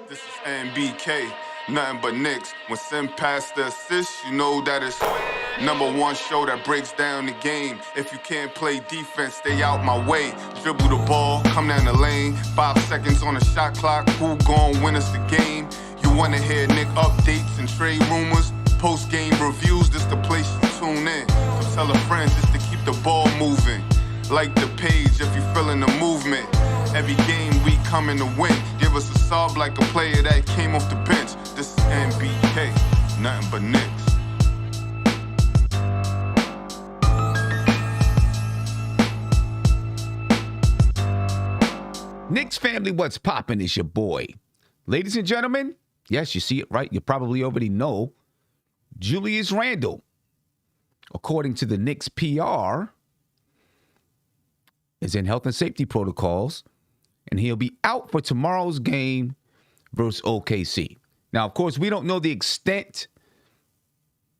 This is NBK, nothing but Knicks. When Sim pass the assist, you know that it's #1 show that breaks down the game. If you can't play defense, stay out my way. Dribble the ball, come down the lane. 5 seconds on the shot clock, who gon' win us the game? You wanna hear Nick updates and trade rumors? Post-game reviews, this the place you tune in. So tell a friend just to keep the ball moving. Like the page if you feeling the movement. Every game we coming to win. Give us a sub like a player that came off the bench. This is NBK, nothing but Knicks. Knicks family, what's poppin' is your boy. Ladies and gentlemen, yes, you see it right. You probably already know. Julius Randle, according to the Knicks PR, is in health and safety protocols, and he'll be out for tomorrow's game versus OKC. Now, of course, we don't know the extent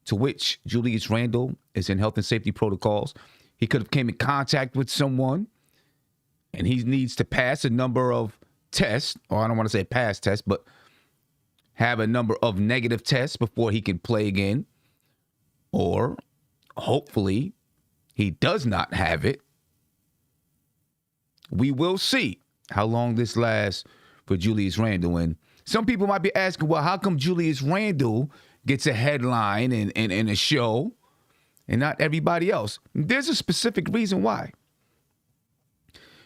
to which Julius Randle is in health and safety protocols. He could have came in contact with someone, and he needs to pass a number of tests, or I don't want to say pass tests, but have a number of negative tests before he can play again. Or hopefully he does not have it. We will see how long this lasts for Julius Randle. And some people might be asking, well, how come Julius Randle gets a headline and a show and not everybody else? There's a specific reason why.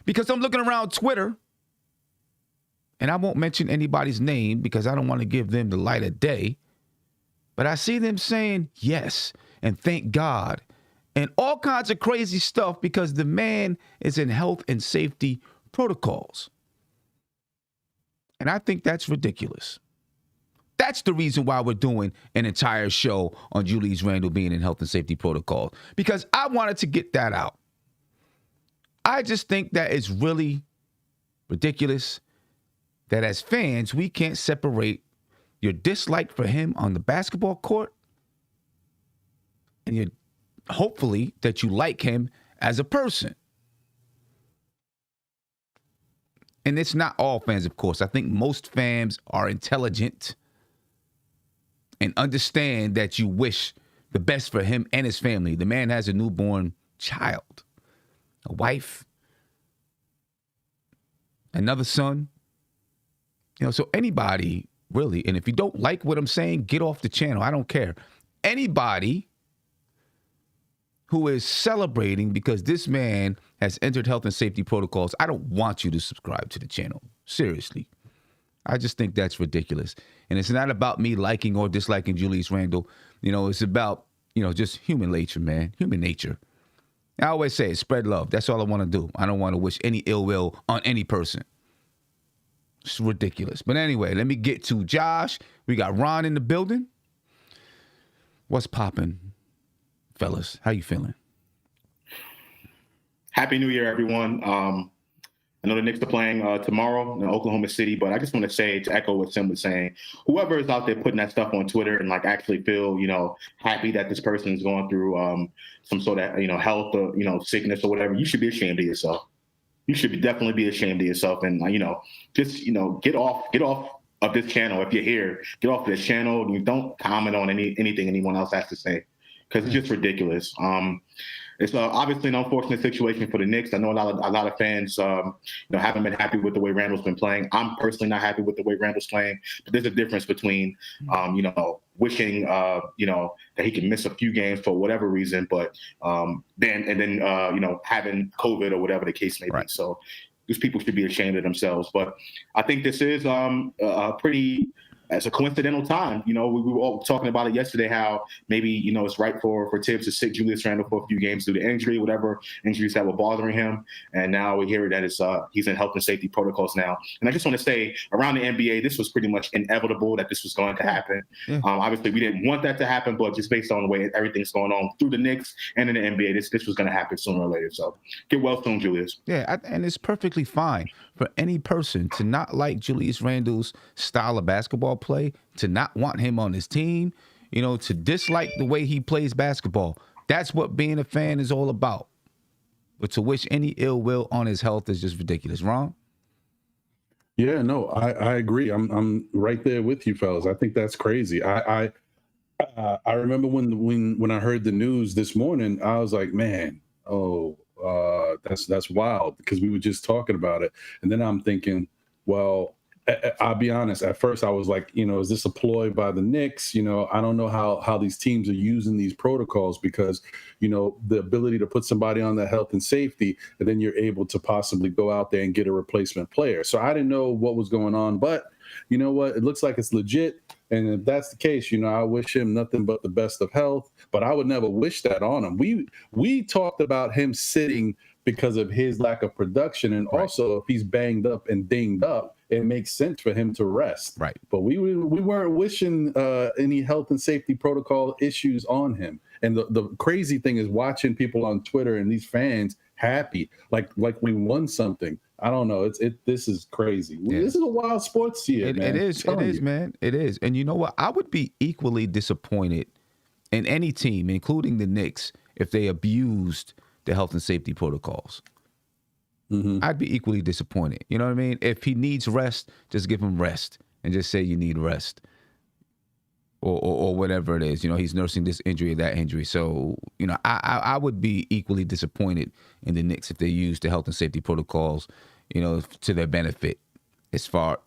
Because I'm looking around Twitter, and I won't mention anybody's name because I don't want to give them the light of day, but I see them saying yes and thank God and all kinds of crazy stuff because the man is in health and safety protocols. And I think that's ridiculous. That's the reason why we're doing an entire show on Julius Randle being in health and safety protocols, because I wanted to get that out. I just think that is really ridiculous that as fans, we can't separate your dislike for him on the basketball court and your hopefully that you like him as a person. And it's not all fans, of course. I think most fans are intelligent and understand that you wish the best for him and his family. The man has a newborn child, a wife, another son. You know, so anybody really, and if you don't like what I'm saying, get off the channel. I don't care. Anybody who is celebrating because this man has entered health and safety protocols, I don't want you to subscribe to the channel. Seriously. I just think that's ridiculous. And it's not about me liking or disliking Julius Randle. You know, it's about, just human nature, man. Human nature. I always say, spread love. That's all I want to do. I don't want to wish any ill will on any person. It's ridiculous. But anyway, let me get to Josh. We got Ron in the building. What's popping, fellas? How you feeling? Happy New Year, everyone. I know the Knicks are playing tomorrow in Oklahoma City, but I just want to say, to echo what Sim was saying, whoever is out there putting that stuff on Twitter and actually feel, happy that this person is going through some sort of, health or, sickness or whatever, you should be ashamed of yourself. You should definitely be ashamed of yourself, and just get off of this channel. If you're here, get off this channel, and you don't comment on anything anyone else has to say, because it's just ridiculous. It's obviously an unfortunate situation for the Knicks. I know a lot of fans, haven't been happy with the way Randle's been playing. I'm personally not happy with the way Randle's playing. But there's a difference between, wishing, that he can miss a few games for whatever reason, but then having COVID or whatever the case may be. So these people should be ashamed of themselves. But I think this is it's a coincidental time. We were all talking about it yesterday, how maybe, it's right for Tibbs to sit Julius Randle for a few games due to injury, whatever injuries that were bothering him. And now we hear that he's in health and safety protocols now. And I just want to say, around the NBA, this was pretty much inevitable that this was going to happen. Yeah. Obviously, we didn't want that to happen, but just based on the way everything's going on through the Knicks and in the NBA, this was going to happen sooner or later. So get well soon, Julius. Yeah, and it's perfectly fine for any person to not like Julius Randle's style of basketball play, to not want him on his team, to dislike the way he plays basketball. That's what being a fan is all about. But to wish any ill will on his health is just ridiculous. Wrong? Yeah, no, I agree. I'm right there with you, fellas. I think that's crazy. I remember when I heard the news this morning, I was like, man, that's wild, because we were just talking about it, and then I'm thinking, well, I'll be honest. At first, I was like, is this a ploy by the Knicks? I don't know how these teams are using these protocols, because the ability to put somebody on the health and safety, and then you're able to possibly go out there and get a replacement player. So I didn't know what was going on, but you know what? It looks like it's legit. And if that's the case, I wish him nothing but the best of health, but I would never wish that on him. We talked about him sitting because of his lack of production. And also, if he's banged up and dinged up, it makes sense for him to rest. Right. But we weren't wishing any health and safety protocol issues on him. And the crazy thing is watching people on Twitter and these fans happy, like we won something. I don't know. This is crazy. Yeah. This is a wild sports year, man. It is, man. It is. And you know what? I would be equally disappointed in any team, including the Knicks, if they abused the health and safety protocols. Mm-hmm. I'd be equally disappointed. You know what I mean? If he needs rest, just give him rest and just say you need rest. Or whatever it is. He's nursing this injury or that injury. So, I would be equally disappointed in the Knicks if they used the health and safety protocols, to their benefit, as far,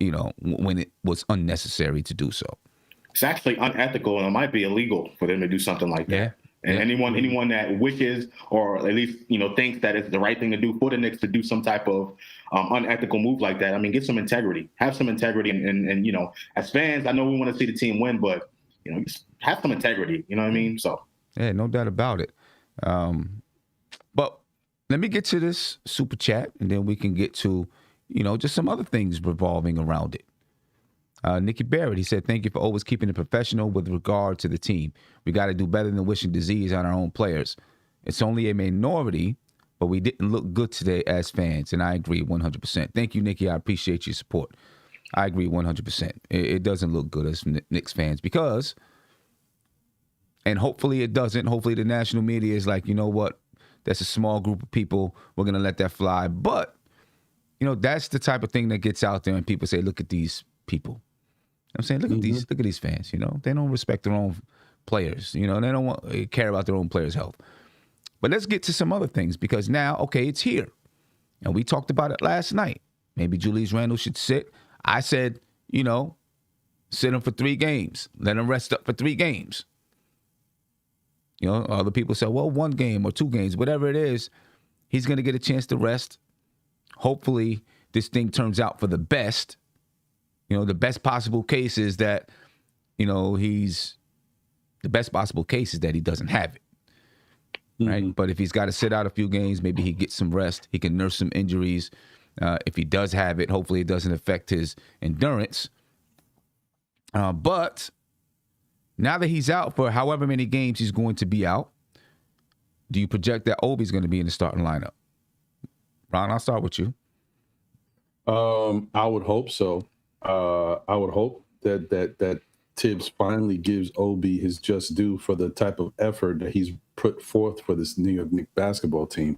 when it was unnecessary to do so. It's actually unethical, and it might be illegal for them to do something like that. Yeah. And anyone that wishes, or at least thinks that it's the right thing to do for the Knicks to do some type of unethical move like that, I mean, get some integrity, have some integrity, and as fans, I know we want to see the team win, but just have some integrity. You know what I mean? So yeah, no doubt about it. But let me get to this super chat, and then we can get to just some other things revolving around it. Nikki Barrett, he said, thank you for always keeping it professional with regard to the team. We got to do better than wishing disease on our own players. It's only a minority, but we didn't look good today as fans, and I agree 100%. Thank you, Nikki. I appreciate your support. I agree 100%. It doesn't look good as Knicks fans because, and hopefully it doesn't, hopefully the national media is like, you know what, that's a small group of people. We're going to let that fly. But, that's the type of thing that gets out there and people say, look at these people. I'm saying, look at these fans, they don't respect their own players, they don't care about their own players' health. But let's get to some other things, because now, okay, it's here. And we talked about it last night. Maybe Julius Randle should sit. I said, sit him for 3 games. Let him rest up for 3 games. Other people say, well, 1 game or 2 games, whatever it is, he's going to get a chance to rest. Hopefully this thing turns out for the best. The best possible case is that, the best possible case is that he doesn't have it. Right. Mm-hmm. But if he's got to sit out a few games, maybe he gets some rest. He can nurse some injuries. If he does have it, hopefully it doesn't affect his endurance. But now that he's out for however many games he's going to be out, do you project that Obi's going to be in the starting lineup? Ron, I'll start with you. I would hope so. I would hope that Tibbs finally gives Obi his just due for the type of effort that he's put forth for this New York Knicks basketball team.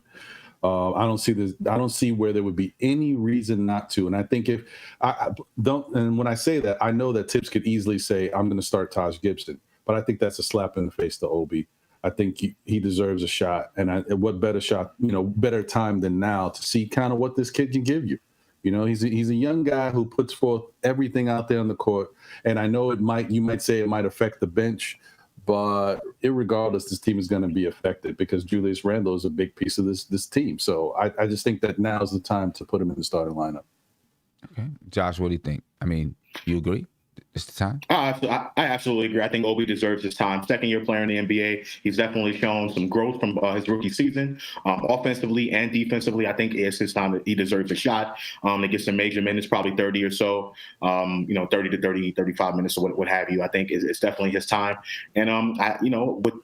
I don't see where there would be any reason not to. And I think if I don't, and when I say that, I know that Tibbs could easily say, I'm going to start Taj Gibson, but I think that's a slap in the face to Obi. I think he deserves a shot. And what better shot, better time than now to see kind of what this kid can give you. He's a young guy who puts forth everything out there on the court. And I know you might say it might affect the bench, but irregardless, this team is going to be affected because Julius Randle is a big piece of this team. So I just think that now is the time to put him in the starting lineup. Okay. Josh, what do you think? I mean, you agree? It's the time? I absolutely agree. I think Obi deserves his time. Second-year player in the NBA. He's definitely shown some growth from his rookie season. Offensively and defensively, I think it's his time that he deserves a shot to get some major minutes, probably 30 or so, 30 to 30, 35 minutes or what have you. I think it's definitely his time. And,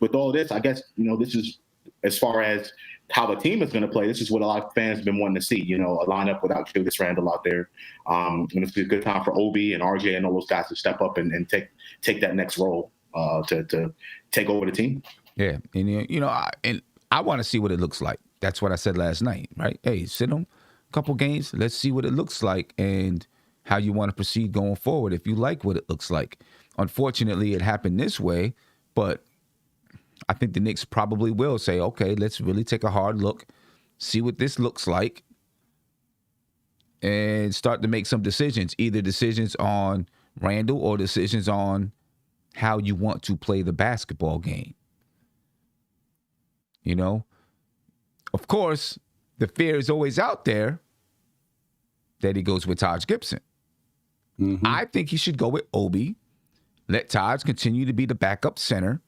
with all this, I guess, this is as far as how the team is going to play. This is what a lot of fans have been wanting to see, a lineup without Julius Randle out there. And it's a good time for Obi and RJ and all those guys to step up and take that next role to take over the team. Yeah. And, I want to see what it looks like. That's what I said last night, right? Hey, sit him a couple games. Let's see what it looks like and how you want to proceed going forward if you like what it looks like. Unfortunately, it happened this way, but I think the Knicks probably will say, okay, let's really take a hard look, see what this looks like, and start to make some decisions, either decisions on Randle or decisions on how you want to play the basketball game. You know, of course, the fear is always out there that he goes with Taj Gibson. Mm-hmm. I think he should go with Obi, let Taj continue to be the backup center,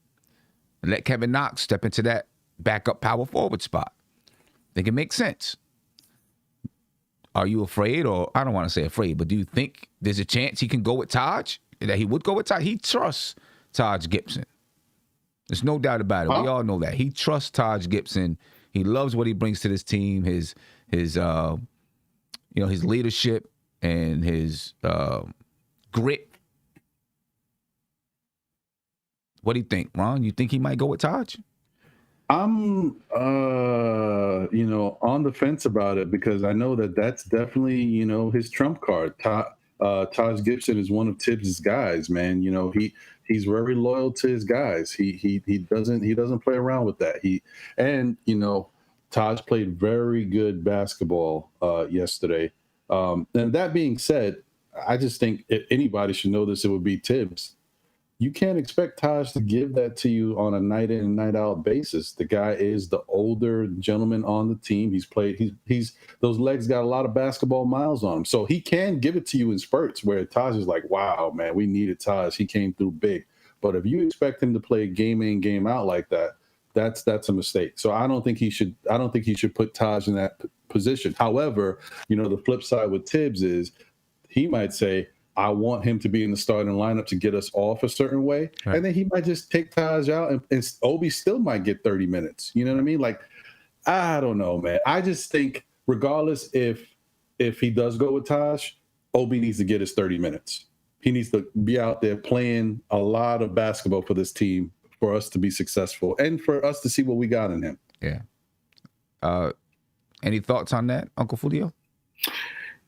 and let Kevin Knox step into that backup power forward spot. I think it makes sense. Are you afraid, or I don't want to say afraid, but do you think there's a chance he can go with Taj? That he would go with Taj? He trusts Taj Gibson. There's no doubt about it. We all know that. He trusts Taj Gibson. He loves what he brings to this team, his leadership and his grit. What do you think, Ron? You think he might go with Taj? I'm, on the fence about it because I know that that's definitely, his trump card. Taj Gibson is one of Tibbs' guys, man. He's very loyal to his guys. He doesn't play around with that. Taj played very good basketball yesterday. And that being said, I just think if anybody should know this, it would be Tibbs. You can't expect Taj to give that to you on a night in and night out basis. The guy is the older gentleman on the team. He's those legs got a lot of basketball miles on him. So he can give it to you in spurts where Taj is like, wow, man, we needed Taj. He came through big. But if you expect him to play game in, game out like that, that's a mistake. So I don't think he should put Taj in that position. However, the flip side with Tibbs is he might say, I want him to be in the starting lineup to get us off a certain way. Right. And then he might just take Taj out and Obi still might get 30 minutes. You know what I mean? Like, I don't know, man. I just think regardless if he does go with Taj, Obi needs to get his 30 minutes. He needs to be out there playing a lot of basketball for this team for us to be successful and for us to see what we got in him. Yeah. Any thoughts on that, Uncle Fulio?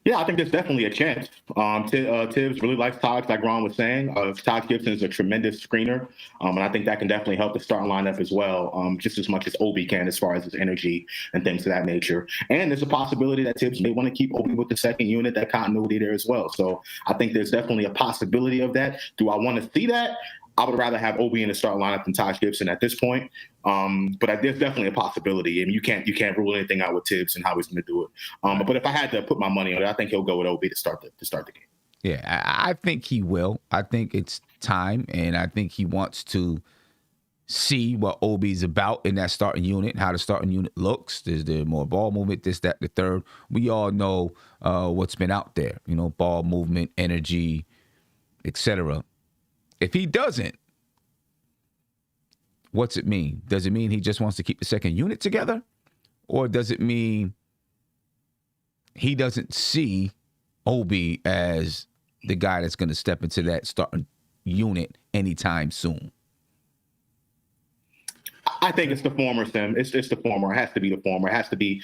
Yeah, I think there's definitely a chance. Tibbs really likes Taj, like Ron was saying. Taj Gibson is a tremendous screener, and I think that can definitely help the starting lineup as well, just as much as Obi can as far as his energy and things of that nature. And there's a possibility that Tibbs may want to keep Obi with the second unit, that continuity there as well. So I think there's definitely a possibility of that. Do I want to see that? I would rather have Obi in the starting lineup than Taj Gibson at this point. But there's definitely a possibility. I mean, you can't rule anything out with Tibbs and how he's going to do it. But if I had to put my money on it, I think he'll go with Obi to start the game. Yeah, I think he will. I think it's time, and I think he wants to see what Obi's about in that starting unit, how the starting unit looks. There's more ball movement, this, that, the third. We all know what's been out there. Ball movement, energy, etc. If he doesn't, what's it mean? Does it mean he just wants to keep the second unit together? Or does it mean he doesn't see Obi as the guy that's going to step into that starting unit anytime soon? I think it's the former, Sim. It's the former. It has to be the former. It has to be.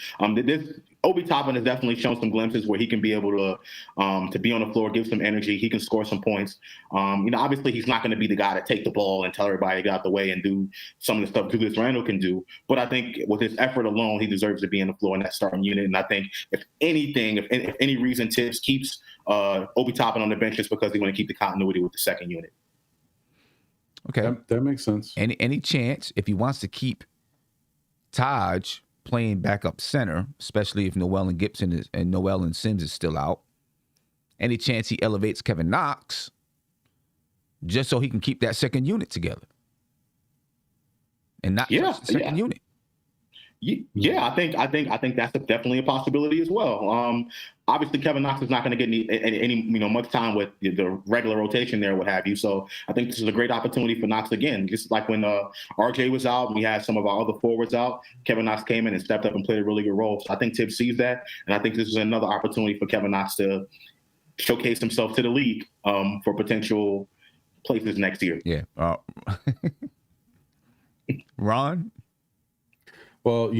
Obi Toppin has definitely shown some glimpses where he can be able to be on the floor, give some energy. He can score some points. Obviously he's not going to be the guy to take the ball and tell everybody to get out the way and do some of the stuff Julius Randle can do. But I think with his effort alone, he deserves to be on the floor in that starting unit. And I think if any reason Tibbs keeps Obi Toppin on the bench, it's because they want to keep the continuity with the second unit. Okay, that makes sense. Any chance if he wants to keep Taj playing backup center, especially if Noel and Sims is still out, any chance he elevates Kevin Knox just so he can keep that second unit together and not just the second unit? Yeah, I think that's definitely a possibility as well. Obviously, Kevin Knox is not going to get any much time with the regular rotation there, what have you. So I think this is a great opportunity for Knox again. Just like when RJ was out, and we had some of our other forwards out. Kevin Knox came in and stepped up and played a really good role. So I think Tibbs sees that, and I think this is another opportunity for Kevin Knox to showcase himself to the league for potential places next year. Yeah, Ron. Well,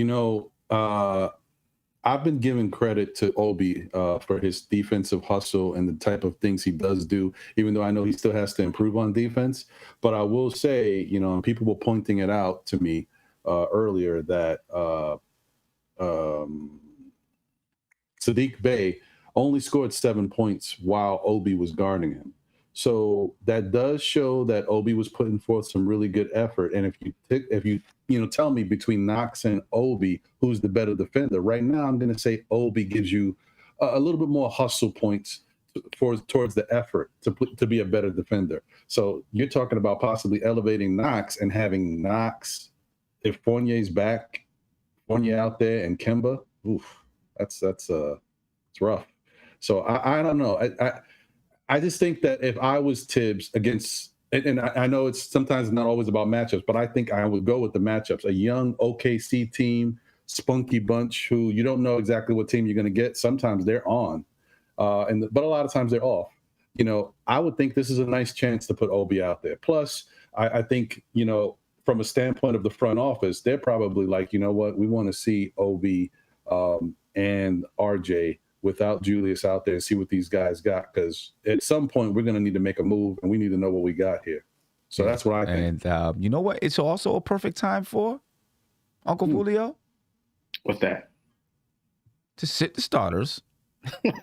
I've been giving credit to Obi for his defensive hustle and the type of things he does do, even though I know he still has to improve on defense. But I will say, and people were pointing it out to me earlier that Sadiq Bey only scored 7 points while Obi was guarding him. So that does show that Obi was putting forth some really good effort. And if you tell me between Knox and Obi who's the better defender, right now I'm going to say Obi gives you a little bit more hustle points towards the effort to be a better defender. So you're talking about possibly elevating Knox and having Knox, if Fournier's back, Fournier out there and Kemba, oof, that's rough. So I don't know. I just think that if I was Tibbs against, and I know it's sometimes not always about matchups, but I think I would go with the matchups. A young OKC team, spunky bunch who you don't know exactly what team you're going to get. Sometimes they're on, but a lot of times they're off. I would think this is a nice chance to put Obi out there. Plus, I think, from a standpoint of the front office, they're probably like, you know what, we want to see Obi and RJ without Julius out there and see what these guys got, because at some point we're going to need to make a move and we need to know what we got here. So that's what I think. And you know what? It's also a perfect time for Uncle Julio. What's that? To sit the starters.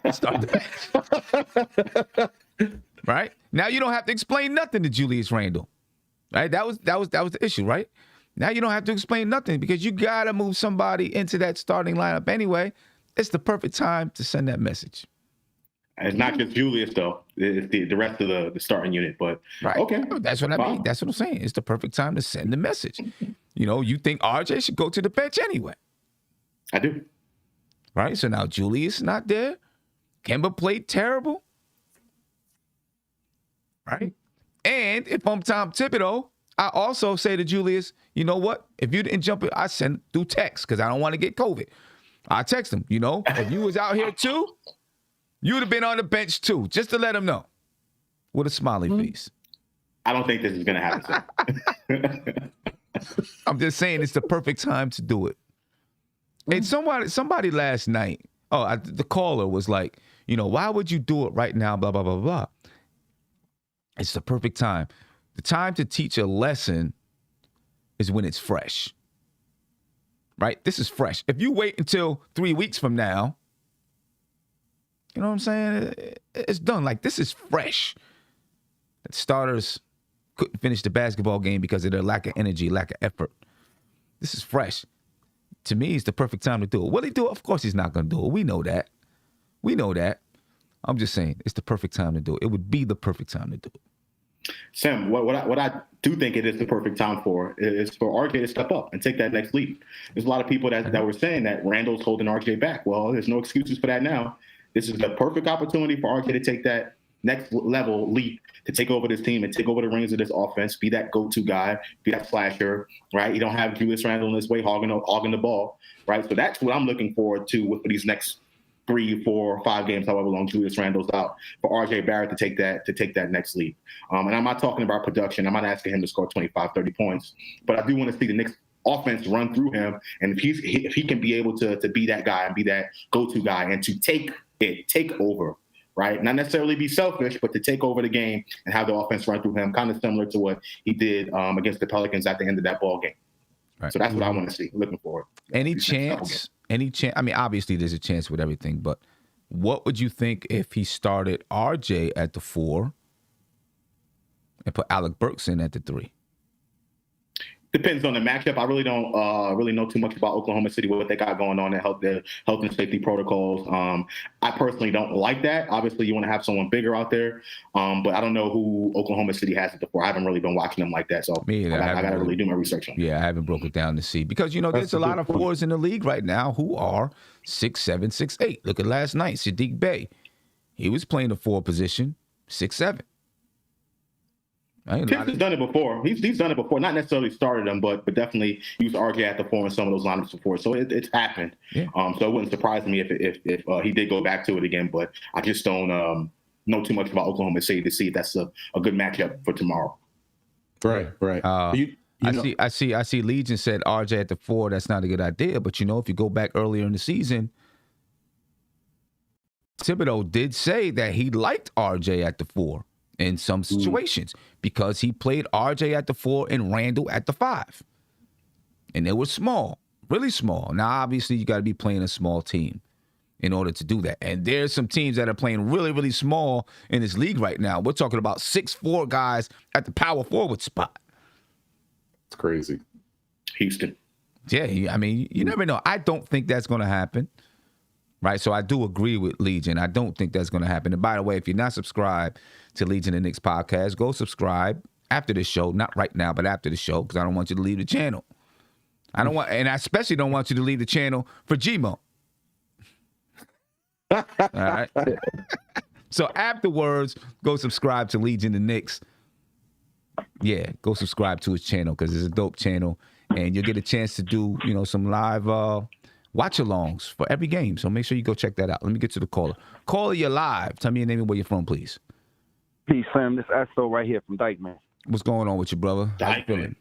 Start the bench. Right? Now you don't have to explain nothing to Julius Randle. Right? That was the issue, right? Now you don't have to explain nothing because you got to move somebody into that starting lineup anyway. It's the perfect time to send that message. It's not just Julius, though. It's the rest of the starting unit. But right. Okay. That's what I mean. That's what I'm saying. It's the perfect time to send the message. You think RJ should go to the bench anyway. I do. Right? So now Julius not there. Kemba played terrible. Right? And if I'm Tom Thibodeau, I also say to Julius, you know what? If you didn't jump in, I send through text because I don't want to get COVID. I text him, if you was out here too, you would have been on the bench too, just to let him know. With a smiley face. I don't think this is going to happen. I'm just saying it's the perfect time to do it. And somebody last night, the caller was like, why would you do it right now, blah, blah, blah, blah. It's the perfect time. The time to teach a lesson is when it's fresh. Right? This is fresh. If you wait until 3 weeks from now, you know what I'm saying? It's done. Like, this is fresh. The starters couldn't finish the basketball game because of their lack of energy, lack of effort. This is fresh. To me, it's the perfect time to do it. Will he do it? Of course he's not going to do it. We know that. I'm just saying, it's the perfect time to do it. It would be the perfect time to do it. Sam, what I do think it is the perfect time for is for RJ to step up and take that next leap. There's a lot of people that were saying that Randle's holding RJ back. Well, there's no excuses for that now. This is the perfect opportunity for RJ to take that next level leap, to take over this team and take over the reins of this offense, be that go-to guy, be that slasher, right? You don't have Julius Randle in this way hogging the ball, right? So that's what I'm looking forward to with these next 3, 4, 5 games, however long Julius Randle's out, for RJ Barrett to take that next leap. And I'm not talking about production. I'm not asking him to score 25, 30 points, but I do want to see the Knicks offense run through him. And if he can be able to be that guy and be that go-to guy and to take over, right? Not necessarily be selfish, but to take over the game and have the offense run through him, kind of similar to what he did against the Pelicans at the end of that ball game. Right. So that's what I want to see. Looking forward. Any chance? I mean, obviously there's a chance with everything, but what would you think if he started RJ at the 4 and put Alec Burks in at the 3? Depends on the matchup. I really don't really know too much about Oklahoma City, what they got going on, their health and safety protocols. I personally don't like that. Obviously, you want to have someone bigger out there, but I don't know who Oklahoma City has it before. I haven't really been watching them like that, so I got to really do my research on it. Yeah, I haven't broken it down to see because there's a lot of 4s in the league right now who are 6'7", 6'8". Look at last night, Sadiq Bey. He was playing the 4 position, 6'7". Tibbs has done it before. He's done it before. Not necessarily started them, but definitely used RJ at the 4 in some of those lineups before. So it's happened. Yeah. So it wouldn't surprise me if he did go back to it again. But I just don't know too much about Oklahoma City to see if that's a good matchup for tomorrow. Right. I see Legion said RJ at the 4. That's not a good idea. But if you go back earlier in the season, Thibodeau did say that he liked RJ at the 4 in some situations because he played RJ at the 4 and Randle at the 5. And they were small, really small. Now, obviously, you got to be playing a small team in order to do that. And there's some teams that are playing really, really small in this league right now. We're talking about 6'4" guys at the power forward spot. It's crazy. Houston. Yeah, I mean, you never know. I don't think that's going to happen, right? So I do agree with Legion. I don't think that's going to happen. And by the way, if you're not subscribed to Legion and Knicks podcast, go subscribe after the show. Not right now, but after the show, because I don't want you to leave the channel. And I especially don't want you to leave the channel for Gmo. All right. So afterwards, go subscribe to Legion and Knicks. Yeah, go subscribe to his channel because it's a dope channel, and you'll get a chance to do some live watch-alongs for every game. So make sure you go check that out. Let me get to the caller. Caller, you're live. Tell me your name and where you're from, please. Peace, fam. This is Esso right here from Dykeman. What's going on with you, brother? How you feeling?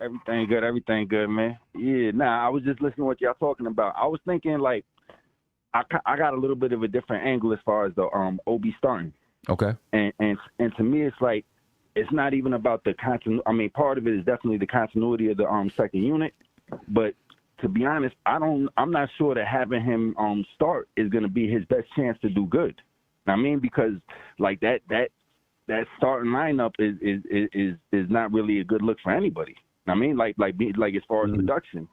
Everything good, man. Yeah, I was just listening to what y'all talking about. I was thinking, like, I got a little bit of a different angle as far as the OB starting. Okay. And to me, it's like, it's not even about the continuity. I mean, part of it is definitely the continuity of the second unit. But to be honest, I'm not sure that having him start is going to be his best chance to do good. I mean, because like that starting lineup is not really a good look for anybody. I mean, like as far as production,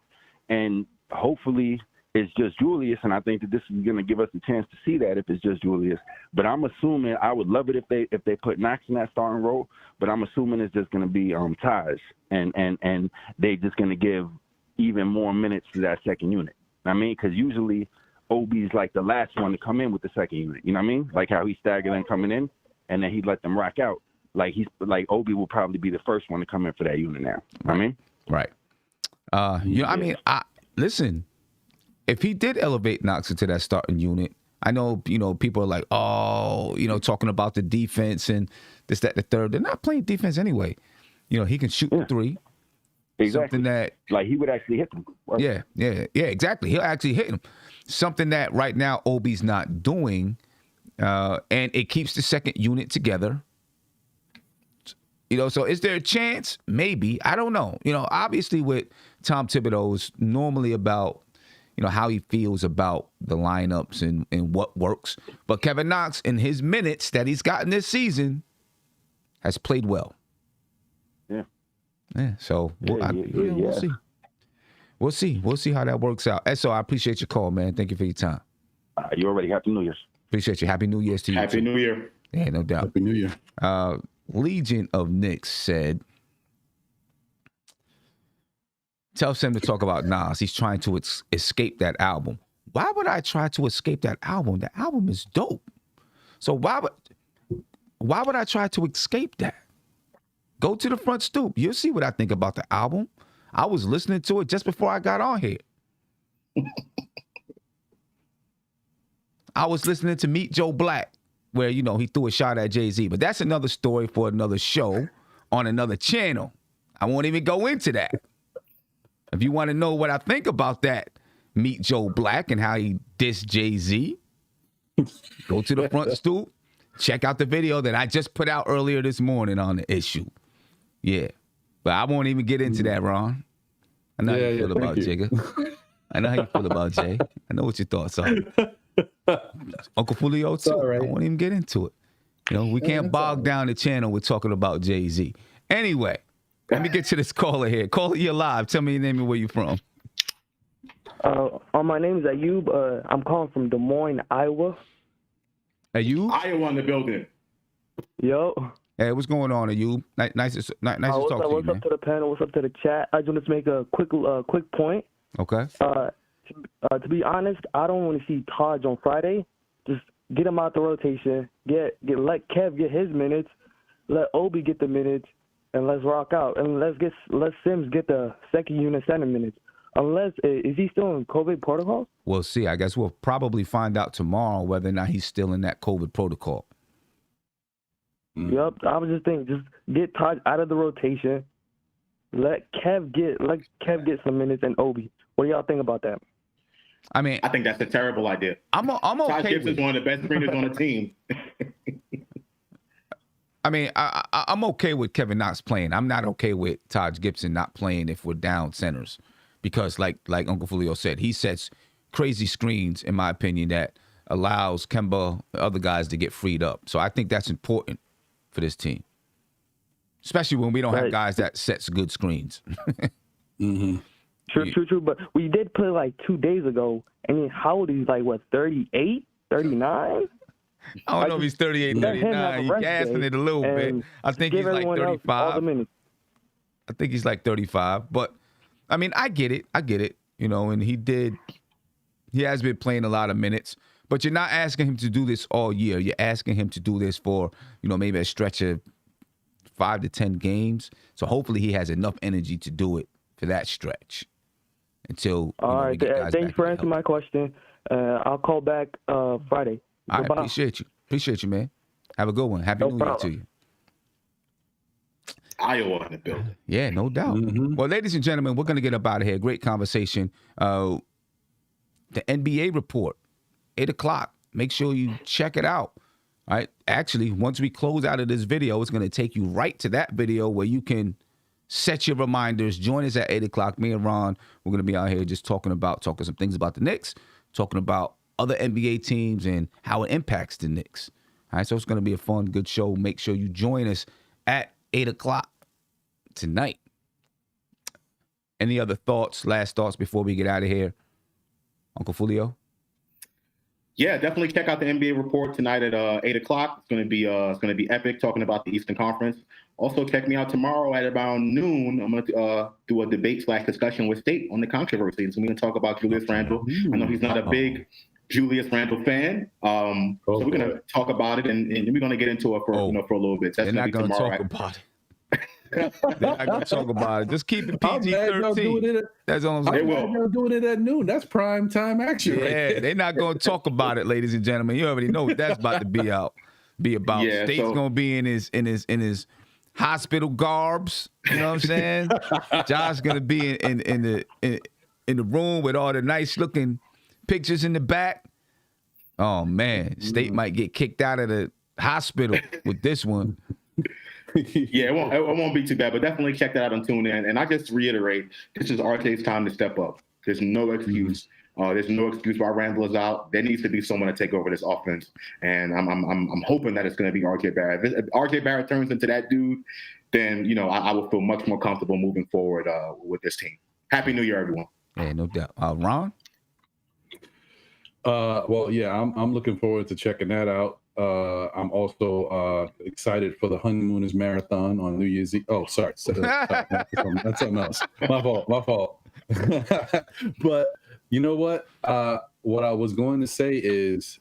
and hopefully it's just Julius, and I think that this is going to give us a chance to see that if it's just Julius. But I'm assuming I would love it if they put Knox in that starting role. But I'm assuming it's just going to be Taj, and they just going to give even more minutes to that second unit. I mean, because usually OB's like the last one to come in with the second unit. You know what I mean? Like how he staggered them coming in, and then he'd let them rock out. Like OB will probably be the first one to come in for that unit now. I mean, right. Listen. If he did elevate Knox into that starting unit, I know, people are like, talking about the defense and this, that, the third. They're not playing defense anyway. He can shoot the three. Exactly. Something that, like, he would actually hit them. Right? Yeah, exactly. He'll actually hit them. Something that right now OB's not doing, and it keeps the second unit together. So is there a chance? Maybe. I don't know. Obviously with Tom Thibodeau, it's normally about how he feels about the lineups and what works. But Kevin Knox, in his minutes that he's gotten this season, has played well. Yeah. Yeah. So we'll see. We'll see. We'll see how that works out. So I appreciate your call, man. Thank you for your time. You already Happy New Year's. Appreciate you. Happy New Year's to you. Happy New Year. Yeah, no doubt. Happy New Year. Legion of Knicks said, tell Sam to talk about Nas. He's trying to escape that album. Why would I try to escape that album? The album is dope. So why would I try to escape that? Go to the front stoop. You'll see what I think about the album. I was listening to it just before I got on here. I was listening to Meet Joe Black, where, he threw a shot at Jay-Z. But that's another story for another show on another channel. I won't even go into that. If you want to know what I think about that, Meet Joe Black and how he dissed Jay-Z, go to the front stoop, check out the video that I just put out earlier this morning on the issue. Yeah. But I won't even get into that, Ron. I know how you feel about Jigga. I know how you feel about Jay. I know what your thoughts are. Uncle Fulio, too. Right. I won't even get into it. We can't bog down the channel with talking about Jay-Z. Anyway. Let me get to this caller here. Caller, you're live. Tell me your name and where you're from. My name is Ayub. I'm calling from Des Moines, Iowa. Ayub? Iowa in the building. Yo. Hey, what's going on, Ayub? Nice to talk to you, What's up to the panel? What's up to the chat? I just wanted to make a quick point. Okay. To be honest, I don't want to see Taj on Friday. Just get him out the rotation. Let Kev get his minutes. Let Obi get the minutes. And let's rock out. And let Sims get the second unit center minutes. Is he still in COVID protocol? We'll see. I guess we'll probably find out tomorrow whether or not he's still in that COVID protocol. Yep. I was just thinking, just get Taj out of the rotation. Let Kev get some minutes and Obi. What do y'all think about that? I mean, I think that's a terrible idea. I'm Todd okay Gibson's with. one of the best screeners on the team. I mean, I'm okay with Kevin Knox playing. I'm not okay with Todd Gibson not playing if we're down centers, because like Uncle Fulio said, he sets crazy screens, in my opinion, that allows Kemba, other guys, to get freed up. So I think that's important for this team, especially when we don't have guys that sets good screens. True. But we did play like 2 days ago. I mean, how old is he? Like, what, 38, 39? I don't know if he's 38, 39. He's gassing it a little bit. I think he's like 35. I think he's like 35. But, I mean, I get it. You know, and he has been playing a lot of minutes. But you're not asking him to do this all year. You're asking him to do this for, you know, maybe a stretch of 5 to 10 games. So hopefully he has enough energy to do it for that stretch until. All right. Thanks for answering my question. I'll call back Friday. I appreciate you. Appreciate you, man. Have a good one. Happy New Year to you. Iowa in the building. Yeah, no doubt. Well, ladies and gentlemen, we're going to get up out of here. Great conversation. The NBA report, 8 o'clock. Make sure you check it out. All right. Actually, once we close out of this video, it's going to take you right to that video where you can set your reminders. Join us at 8 o'clock. Me and Ron, we're going to be out here just talking some things about the Knicks, talking about other NBA teams and how it impacts the Knicks. All right, so it's going to be a fun, good show. Make sure you join us at 8 o'clock tonight. Any other last thoughts before we get out of here? Uncle Fulio? Yeah, definitely check out the NBA report tonight at 8 o'clock. It's going to be epic, talking about the Eastern Conference. Also, check me out tomorrow at around noon. I'm going to do a debate/discussion with State on the controversy. So we're going to talk about Julius Randle. I know he's not a big Julius Randle fan, so we're going to talk about it, and we're going to get into it for a little bit. They're not going to talk about it. They're not going to talk about it. Just keep it PG-13. That's all I'm saying. They're doing it at noon. That's prime time action. Yeah, they're not going to talk about it, ladies and gentlemen. You already know what that's about to be about. Yeah, State's going to be in his hospital garbs. You know what I'm saying? Josh's going to be in the room with all the nice looking pictures in the back. Oh man, State might get kicked out of the hospital with this one. Yeah, it won't be too bad, but definitely check that out and tune in. And I just reiterate, this is RJ's time to step up. There's no excuse. There's no excuse why Randle is out. There needs to be someone to take over this offense, and I'm hoping that it's going to be RJ Barrett. If RJ Barrett turns into that dude, then I will feel much more comfortable moving forward with this team. Happy New Year, everyone. Yeah, no doubt. Ron? Well, yeah, I'm looking forward to checking that out. I'm also excited for the Honeymooners Marathon on New Year's Eve. Oh, sorry. That's something else. My fault. But you know what? What I was going to say is,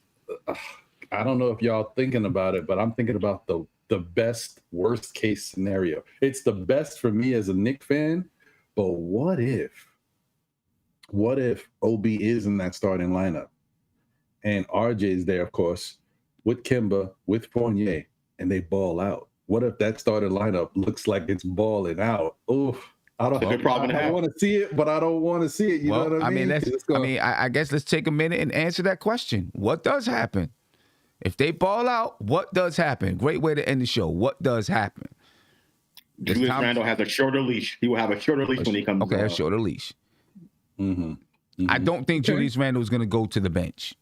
I don't know if y'all thinking about it, but I'm thinking about the best worst case scenario. It's the best for me as a Knicks fan, but what if OB is in that starting lineup and RJ is there, of course, with Kemba, with Fournier, and they ball out? What if that starting lineup looks like it's balling out? Oof. I want to see it, but I don't want to see it. You know what I mean? I guess let's take a minute and answer that question. What does happen? If they ball out, what does happen? Great way to end the show. What does happen? Julius Randle has a shorter leash. He will have a shorter leash when he comes. Okay, a shorter leash. I don't think Julius Randle is going to go to the bench.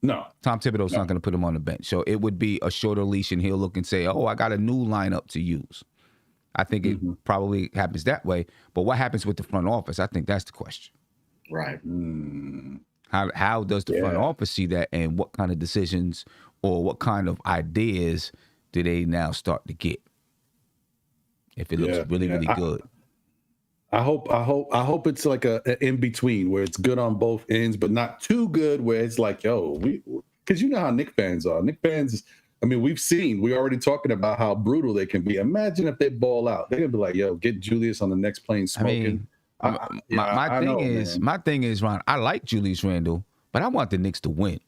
No. Tom Thibodeau's not going to put him on the bench. So it would be a shorter leash, and he'll look and say, oh, I got a new lineup to use. I think it probably happens that way. But what happens with the front office? I think that's the question. Right. How does the front office see that, and what kind of decisions or what kind of ideas do they now start to get? If it looks really good. I hope it's like a in between where it's good on both ends, but not too good where it's like, because you know how Knicks fans are. Knicks fans, we already talking about how brutal they can be. Imagine if they ball out. They're gonna be like, get Julius on the next plane smoking. My thing is, Ron, I like Julius Randle, but I want the Knicks to win.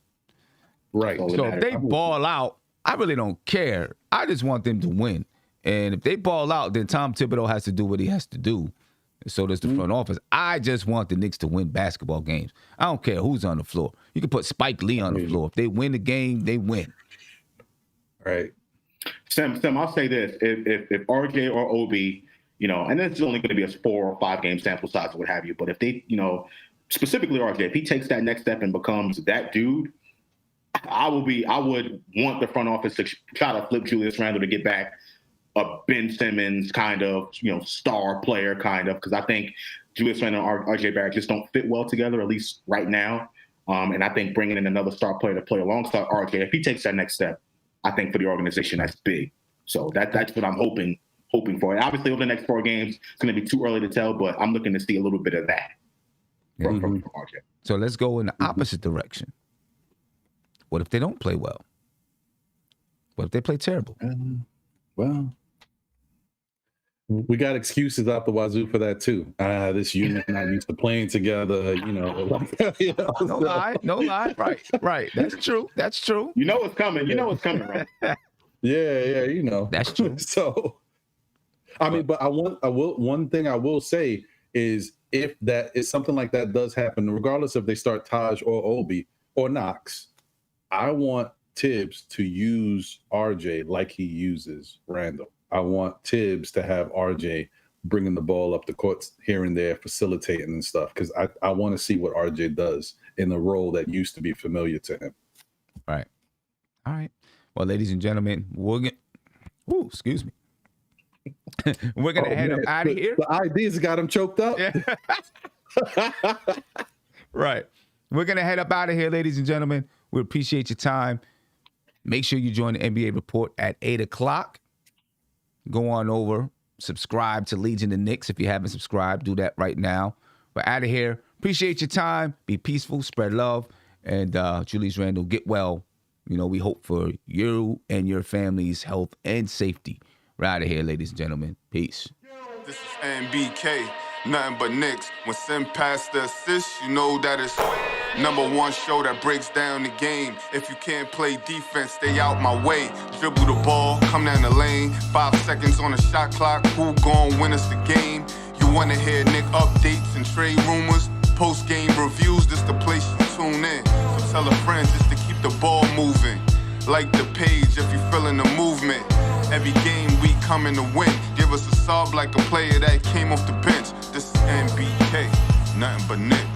Right. So if they ball out, I really don't care. I just want them to win. And if they ball out, then Tom Thibodeau has to do what he has to do. So does the front office. I just want the Knicks to win basketball games. I don't care who's on the floor. You can put Spike Lee on the floor. If they win the game, they win. Right. Sam, I'll say this: if RJ or Obi, and it's only going to be a 4 or 5 game sample size or what have you, but if they, specifically RJ, if he takes that next step and becomes that dude, I would want the front office to try to flip Julius Randle to get back a Ben Simmons kind of, star player kind of, because I think Julius Randle and RJ Barrett just don't fit well together, at least right now. And I think bringing in another star player to play alongside RJ, if he takes that next step, I think for the organization that's big. So that's what I'm hoping for. And obviously, over the next 4 games, it's going to be too early to tell, but I'm looking to see a little bit of that from RJ. So let's go in the opposite direction. What if they don't play well? What if they play terrible? Well, we got excuses out the wazoo for that too. This unit not used to playing together, No lie. Right. That's true. You know it's coming. Right? Yeah. That's true. So, I mean, but one thing I will say is if that is something like that does happen, regardless if they start Taj or Obi or Knox, I want Tibbs to use RJ like he uses Randle. I want Tibbs to have RJ bringing the ball up the courts here and there, facilitating and stuff, because I want to see what RJ does in the role that used to be familiar to him. Right. All right. Well, ladies and gentlemen, excuse me. We're going to head up out of here. The ideas got him choked up. Yeah. Right. We're going to head up out of here, ladies and gentlemen. We appreciate your time. Make sure you join the NBA Report at 8 o'clock. Go on over, subscribe to Legion of Knicks. If you haven't subscribed, do that right now. We're out of here. Appreciate your time. Be peaceful, spread love. And Julius Randle, get well. We hope for you and your family's health and safety. We're out of here, ladies and gentlemen. Peace. This is NBK, nothing but Knicks. When Sim passed the assist, you know that it's #1 show that breaks down the game. If you can't play defense, stay out my way. Dribble the ball, come down the lane. 5 seconds on the shot clock, who gon' win us the game? You wanna hear Nick updates and trade rumors? Post-game reviews, this the place to tune in. So tell a friend just to keep the ball moving. Like the page if you feeling the movement. Every game we coming to win. Give us a sub like a player that came off the bench. This is NBK, nothing but Knicks.